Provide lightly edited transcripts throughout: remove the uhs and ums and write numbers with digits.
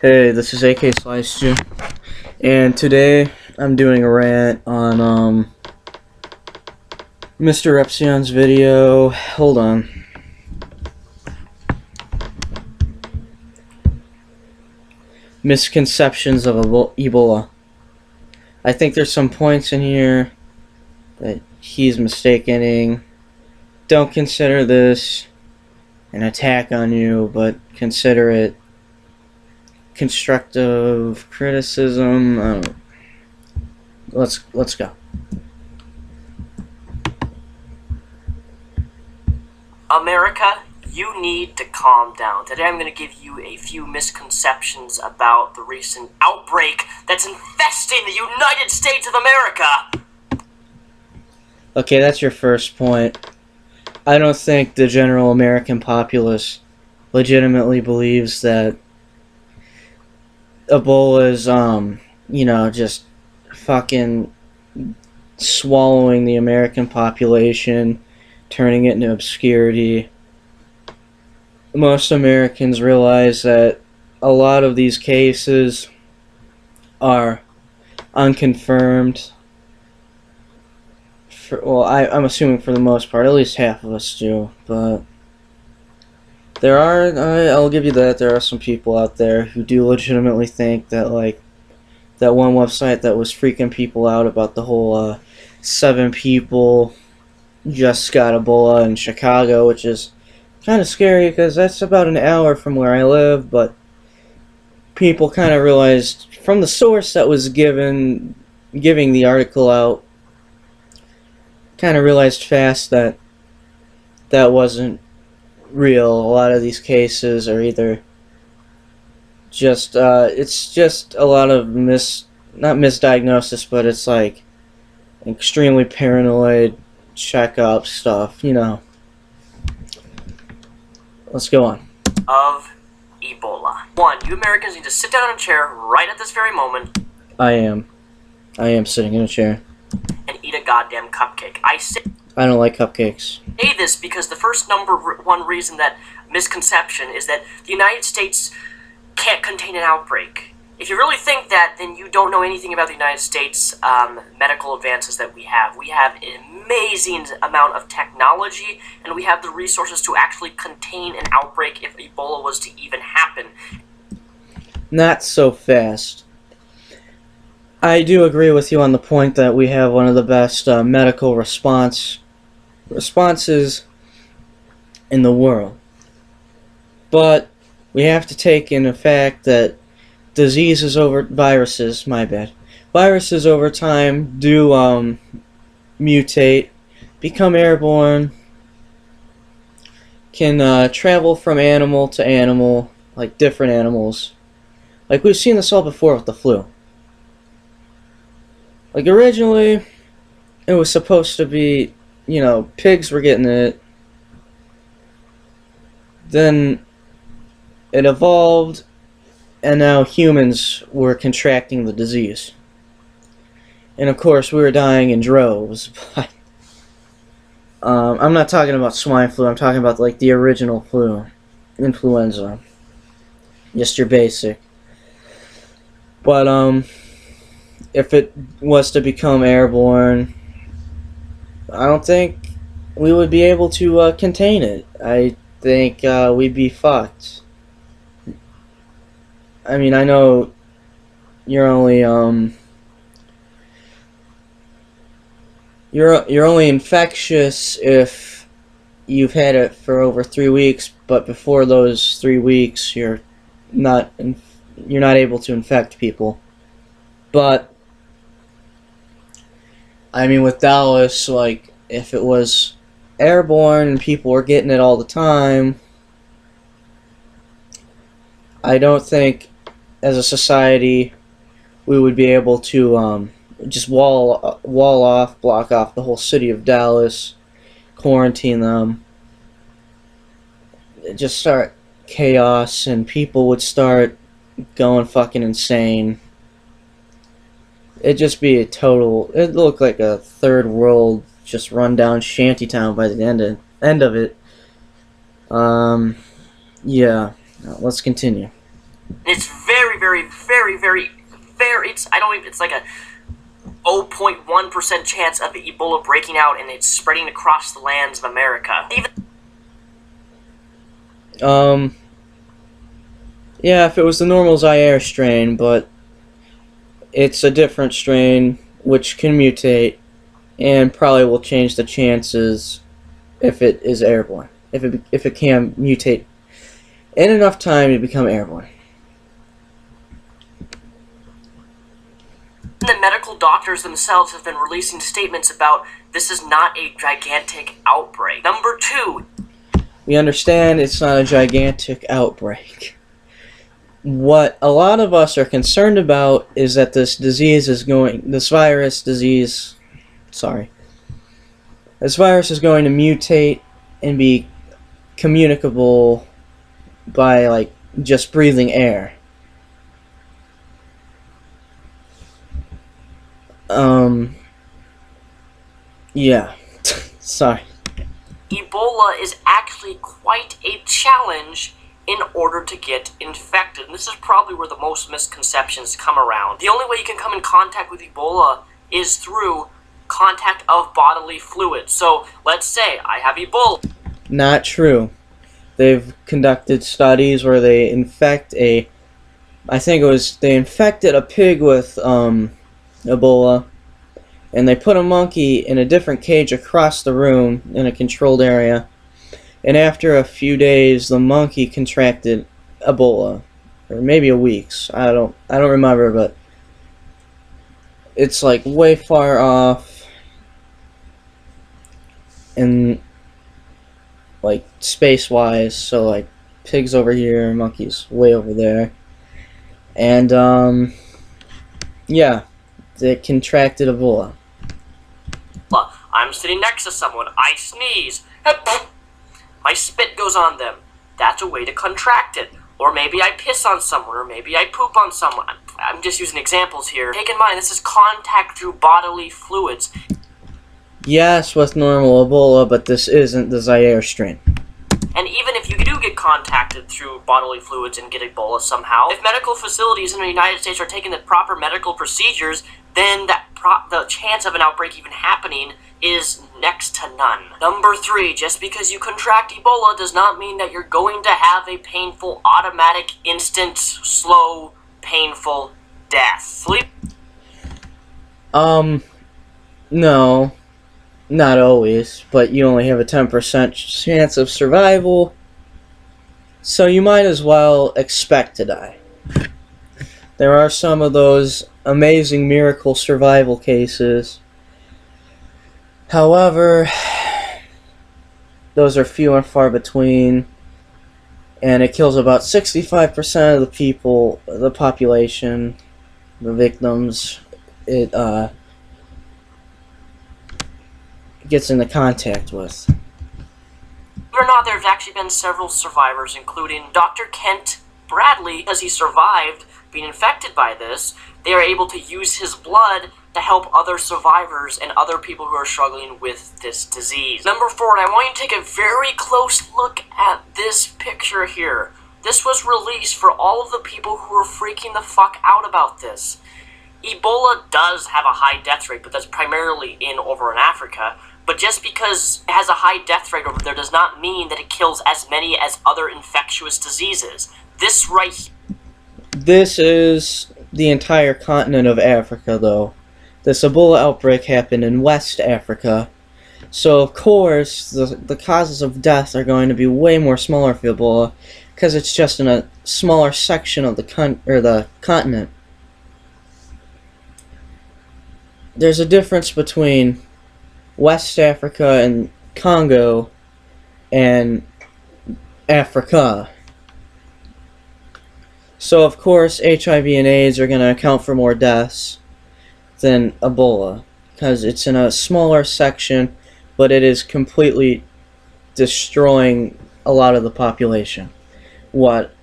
Hey, this is AK Slice 2, and today I'm doing a rant on mrrepzions video. Hold on. Misconceptions of Ebola. I think there's some points in here that he's mistaking. Don't consider this an attack on you, but consider it constructive criticism. Let's go. America, you need to calm down. Today I'm going to give you a few misconceptions about the recent outbreak that's infesting the United States of America. Okay, that's your first point. I don't think the general American populace legitimately believes that Ebola is, just fucking swallowing the American population, turning it into obscurity. Most Americans realize that a lot of these cases are unconfirmed. I'm assuming for the most part, at least half of us do, but I'll give you that, there are some people out there who do legitimately think that, like, that one website that was freaking people out about the whole 7 people just got Ebola in Chicago, which is kind of scary because that's about an hour from where I live, but people kind of realized from the source that was giving the article out, kind of realized fast that that wasn't real. A lot of these cases are either just it's just a lot of not misdiagnosis, but it's like extremely paranoid checkup stuff, Let's go on. Of Ebola. 1. You Americans need to sit down in a chair right at this very moment. I am sitting in a chair. And eat a goddamn cupcake. I don't like cupcakes. Say this because the first number one reason that misconception is that the United States can't contain an outbreak. If you really think that, then you don't know anything about the United States medical advances that we have. We have an amazing amount of technology, and we have the resources to actually contain an outbreak if Ebola was to even happen. Not so fast. I do agree with you on the point that we have one of the best medical responses in the world. But we have to take into fact that viruses over time do mutate, become airborne, can travel from animal to animal, like different animals. Like we've seen this all before with the flu. Like originally, it was supposed to be, pigs were getting it. Then it evolved, and now humans were contracting the disease. And of course, we were dying in droves. But I'm not talking about swine flu. I'm talking about like the original flu, influenza. Just your basic. But if it was to become airborne, I don't think we would be able to contain it. I think we'd be fucked. I mean, I know you're only you're only infectious if you've had it for over 3 weeks, but before those 3 weeks, you're not able to infect people. But I mean, with Dallas, like, if it was airborne and people were getting it all the time, I don't think, as a society, we would be able to just block off the whole city of Dallas, quarantine them, just start chaos, and people would start going fucking insane. It'd just be it'd look like a third world, just rundown shantytown by the end of it. Yeah, let's continue. And it's very, very, very, very, very, I don't even, it's like a 0.1% chance of Ebola breaking out and it's spreading across the lands of America. Yeah, if it was the normal Zaire strain, but it's a different strain which can mutate and probably will change the chances if it is airborne. If it can mutate in enough time to become airborne. The medical doctors themselves have been releasing statements about this is not a gigantic outbreak. Number 2. We understand it's not a gigantic outbreak. What a lot of us are concerned about is that this virus is going to mutate and be communicable by, like, just breathing air. Yeah. Sorry. Ebola is actually quite a challenge in order to get infected. And this is probably where the most misconceptions come around. The only way you can come in contact with Ebola is through contact of bodily fluids. So let's say I have Ebola. Not true. They've conducted studies where they infected a pig with Ebola, and they put a monkey in a different cage across the room in a controlled area, and after a few days the monkey contracted Ebola, or maybe a week's. I don't remember, but it's like way far off in like space wise, so like pigs over here, monkeys way over there. And yeah, they contracted Ebola. I'm sitting next to someone, I sneeze, my spit goes on them. That's a way to contract it. Or maybe I piss on someone, or maybe I poop on someone. I'm just using examples here. Take in mind, this is contact through bodily fluids. Yes, with normal Ebola, but this isn't the Zaire strain. And even if you do get contacted through bodily fluids and get Ebola somehow, if medical facilities in the United States are taking the proper medical procedures, then the chance of an outbreak even happening is next to none. Number 3, just because you contract Ebola does not mean that you're going to have a painful, automatic, instant, slow, painful death. No. Not always, but you only have a 10% chance of survival, so you might as well expect to die. There are some of those amazing miracle survival cases. However, those are few and far between, and it kills about 65% of the population, the victims. It gets into contact with. Believe it or not, there have actually been several survivors, including Dr. Kent Bradley. Because he survived being infected by this, they are able to use his blood to help other survivors and other people who are struggling with this disease. Number 4, and I want you to take a very close look at this picture here. This was released for all of the people who were freaking the fuck out about this. Ebola does have a high death rate, but that's primarily over in Africa. But just because it has a high death rate over there does not mean that it kills as many as other infectious diseases. This is the entire continent of Africa, though. This Ebola outbreak happened in West Africa, so of course the causes of death are going to be way more smaller for Ebola, because it's just in a smaller section of the continent. There's a difference between West Africa and Congo and Africa. So of course HIV and AIDS are going to account for more deaths than Ebola, because it's in a smaller section, but it is completely destroying a lot of the population.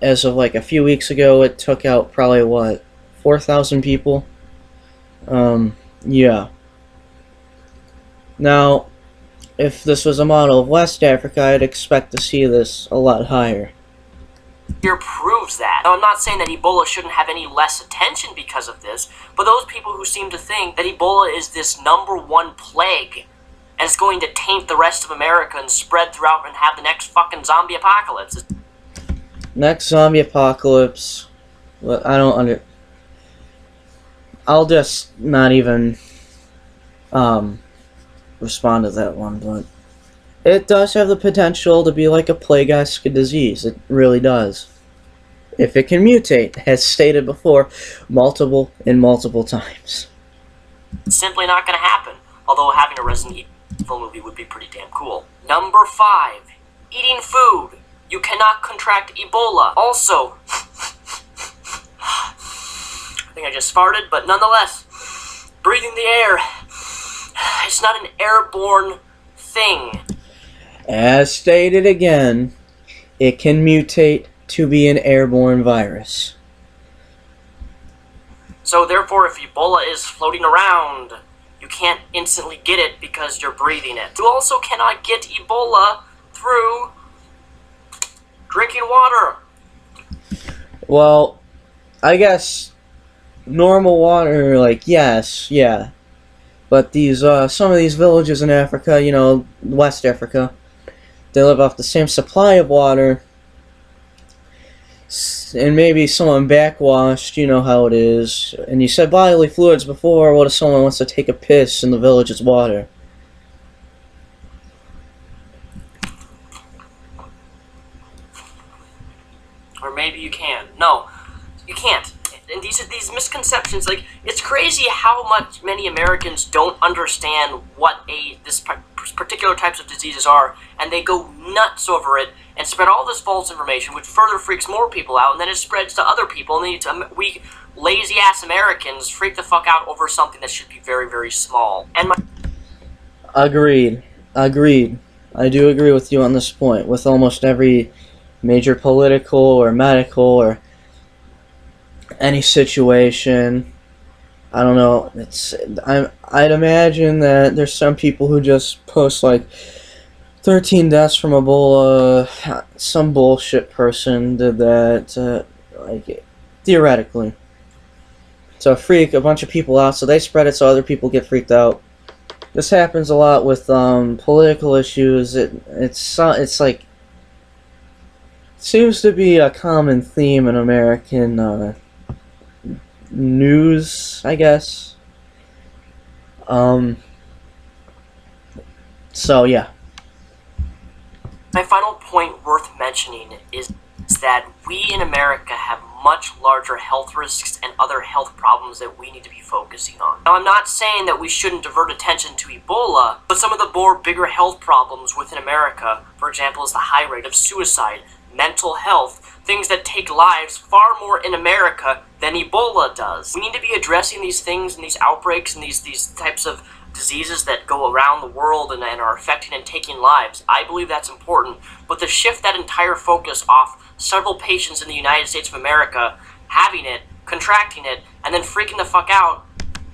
As of like a few weeks ago, it took out probably 4,000 people? Yeah. Now, if this was a model of West Africa, I'd expect to see this a lot higher. here proves that. Now, I'm not saying that Ebola shouldn't have any less attention because of this, but those people who seem to think that Ebola is this #1 plague and it's going to taint the rest of America and spread throughout and have the next fucking zombie apocalypse. Next zombie apocalypse. Well, I don't under. I'll just not even respond to that one, but it does have the potential to be like a plague-esque disease. It really does. If it can mutate, as stated before, multiple times. It's simply not going to happen, although having a Resident Evil movie would be pretty damn cool. Number 5, eating food. You cannot contract Ebola. Also, I think I just farted, but nonetheless, breathing the air, it's not an airborne thing. As stated again, it can mutate to be an airborne virus. So therefore, if Ebola is floating around, you can't instantly get it because you're breathing it. You also cannot get Ebola through drinking water. Well, I guess normal water, like, yes, yeah. But these, some of these villages in Africa, you know, West Africa, they live off the same supply of water. And maybe someone backwashed, you know how it is. And you said bodily fluids before. What if someone wants to take a piss in the village's water? Or maybe you can. No, you can't. And these misconceptions, like, it's crazy how many Americans don't understand what this particular types of diseases are, and they go nuts over it and spread all this false information, which further freaks more people out, and then it spreads to other people, and then we lazy-ass Americans freak the fuck out over something that should be very, very small. And Agreed. I do agree with you on this point. With almost every major political or medical or any situation, I don't know. I'd imagine that there's some people who just post like 13 deaths from Ebola. Some bullshit person did that, like, theoretically, to freak a bunch of people out, so they spread it so other people get freaked out. This happens a lot with political issues. It's like, it seems to be a common theme in American news, I guess. So yeah. my final point worth mentioning is that we in America have much larger health risks and other health problems that we need to be focusing on. Now, I'm not saying that we shouldn't divert attention to Ebola, but some of the bigger health problems within America, for example, is the high rate of suicide, mental health, things that take lives far more in America than Ebola does. We need to be addressing these things and these outbreaks and these types of diseases that go around the world and are affecting and taking lives. I believe that's important, but to shift that entire focus off several patients in the United States of America having it, contracting it, and then freaking the fuck out,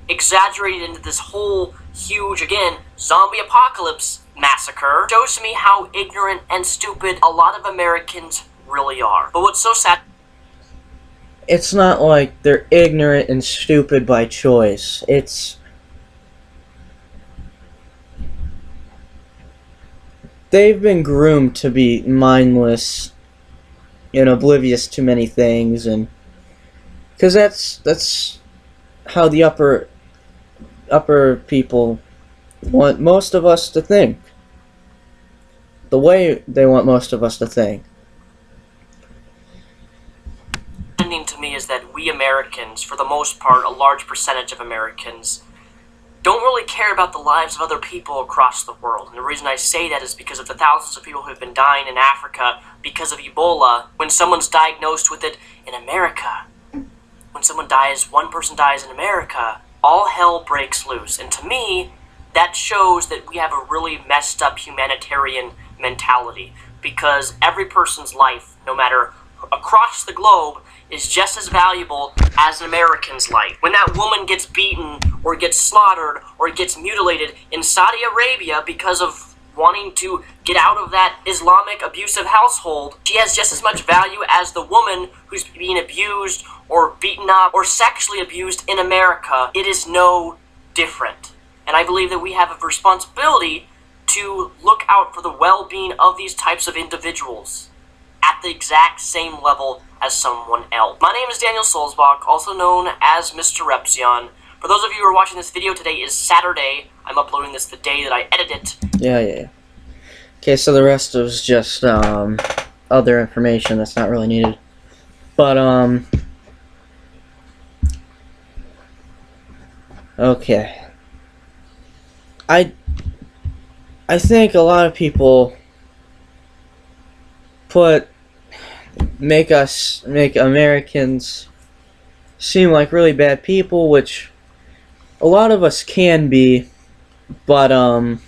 exaggerated into this whole huge, again, zombie apocalypse massacre, shows to me how ignorant and stupid a lot of Americans really are. But what's so sad, it's not like they're ignorant and stupid by choice. They've been groomed to be mindless and oblivious to many things, and because that's how the upper people want most of us to think. The way they want most of us to think. to me is that we Americans, for the most part, a large percentage of Americans, don't really care about the lives of other people across the world. And the reason I say that is because of the thousands of people who have been dying in Africa because of Ebola. When someone's diagnosed with it in America, when someone dies, one person dies in America, all hell breaks loose. And to me, that shows that we have a really messed up humanitarian mentality, because every person's life, no matter across the globe, is just as valuable as an American's life. When that woman gets beaten or gets slaughtered or gets mutilated in Saudi Arabia because of wanting to get out of that Islamic abusive household, she has just as much value as the woman who's being abused or beaten up or sexually abused in America. It is no different. And I believe that we have a responsibility to look out for the well-being of these types of individuals at the exact same level as someone else. My name is Daniel Solzbach, also known as Mr. Repzion. For those of you who are watching this video, today is Saturday. I'm uploading this the day that I edit it. Yeah. Okay, so the rest was just other information that's not really needed. But okay. I think a lot of people make Americans seem like really bad people, which a lot of us can be, but I'm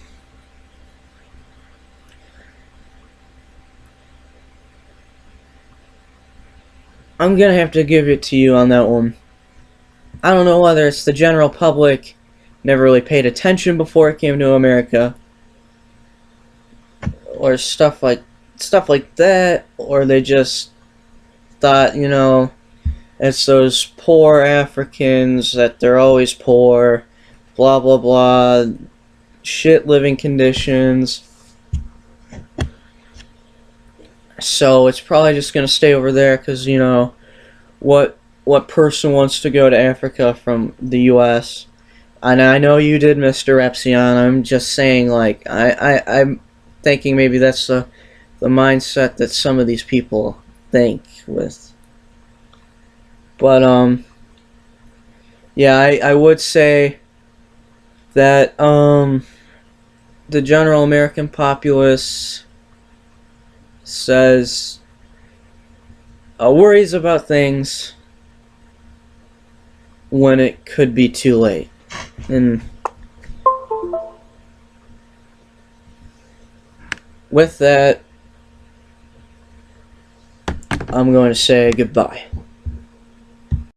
gonna have to give it to you on that one. I don't know whether it's the general public never really paid attention before it came to America, or stuff like that, or they just thought, you know, it's those poor Africans, that they're always poor, blah blah blah, shit living conditions. So it's probably just gonna stay over there, because, you know, what person wants to go to Africa from the U.S.? And I know you did, Mr. Epsilon. I'm just saying, like, I'm thinking maybe that's the mindset that some of these people think with. But yeah, I would say that the general American populace says worries about things when it could be too late. And with that, I'm going to say goodbye.